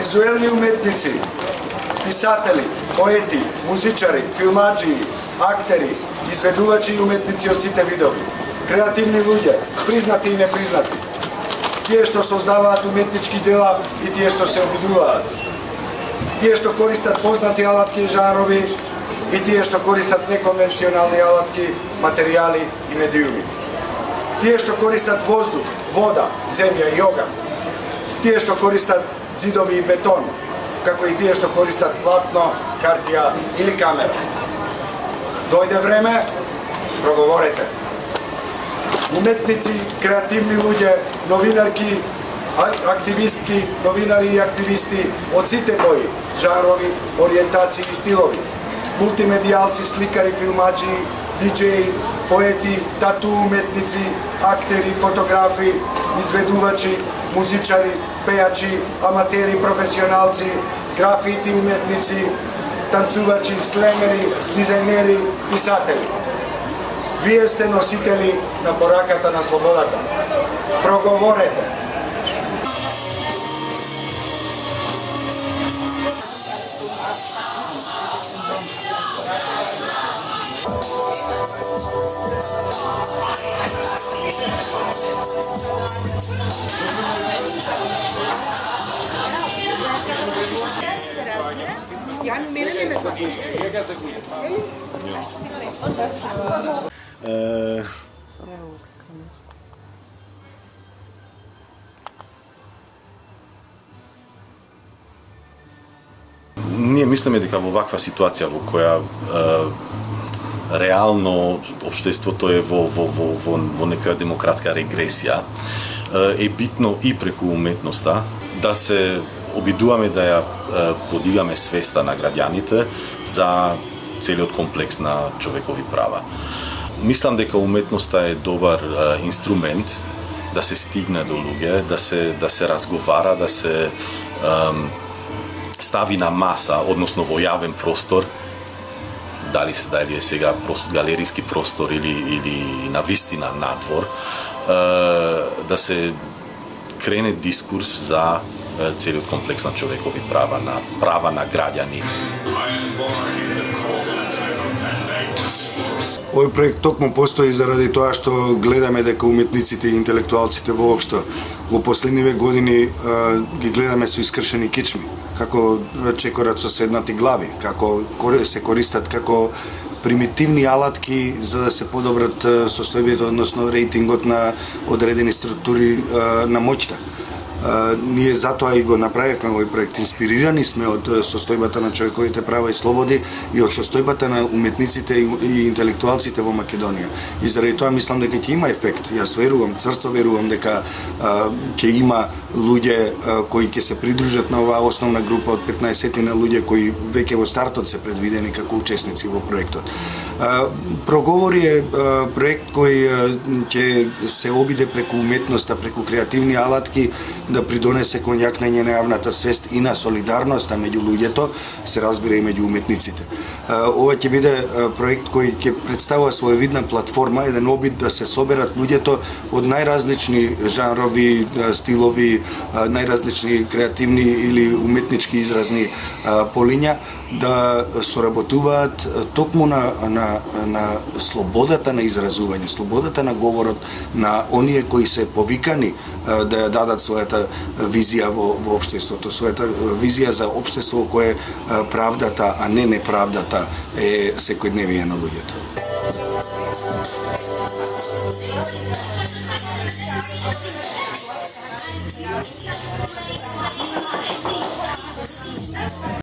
визуелни уметници, писатели, поети, музичари, филмаджии, актери, изведувачи и уметници од сите видови, креативни луѓе, признати и непризнати, тие што создаваат уметнички дела и тие што се обидуваат, тие што користат познати алатки и жанрови и тие што користат неконвенционални алатки, материјали и медиуми, тие што користат воздух, вода, земја и оган, тие што користат ѕидови и бетон, како и тие што користат платно, хартија или камера. Дојде време, проговорете. Уметници, креативни луѓе, новинарки, активистки, новинари и активисти од сите бои, жанрови, ориентации и стилови, мултимедијалци, сликари, филмаджии, диџеи, поети, тату уметници, актери, фотографи, изведувачи, музичари, пејачи, аматери, професионалци, графити уметници, танцувачи, слемери, дизајнери, писатели. Вие сте носители на пораката на слободата. Проговорете! Ние мислиме дека во ваква ситуација во која реално општеството е во некоја демократска регресија, е битно и преку уметноста да се обидуваме да ја подигаме свеста на граѓаните за целиот комплекс на човекови права. Мислам дека уметноста е добар инструмент да се стигне до луѓе, да се разговара, да се стави на маса, односно во јавен простор, дали е сега галериски простор или на вистина надвор, да се крене дискурс за целиот комплекс на човекови права на граѓани. Овој проект токму постои заради тоа што гледаме дека уметниците и интелектуалците воопшто во последниве години ги гледаме со искршени кичми, како чекорат со седнати глави, како се користат како примитивни алатки за да се подобрат состојбето, односно рейтингот на одредени структури на моќта. Ние затоа и го направивме овој проект. Инспирирани сме од состојбата на човековите права и слободи и од состојбата на уметниците и интелектуалците во Македонија. И заради тоа мислам дека ќе има ефект. Јас верувам, црсто верувам дека ќе има луѓе кои ќе се придружат на оваа основна група од 15 на луѓе кои веќе во стартот се предвидени како учесници во проектот. Проговори е проект кој ќе се обиде преку уметноста, преку креативни алатки да придонесе кон јакнење на јавната свест и на солидарноста меѓу луѓето, се разбира и меѓу уметниците. Ова ќе биде проект кој ќе представува своевидна платформа, еден обид да се соберат луѓето од најразлични жанрови, стилови, најразлични креативни или уметнички изразни полиња, да соработуваат токму на слободата на изразување, слободата на говорот на оние кои се повикани да ја дадат својата визија во општеството, својата визија за општество кое правдата, а не неправдата е секојдневие на луѓето.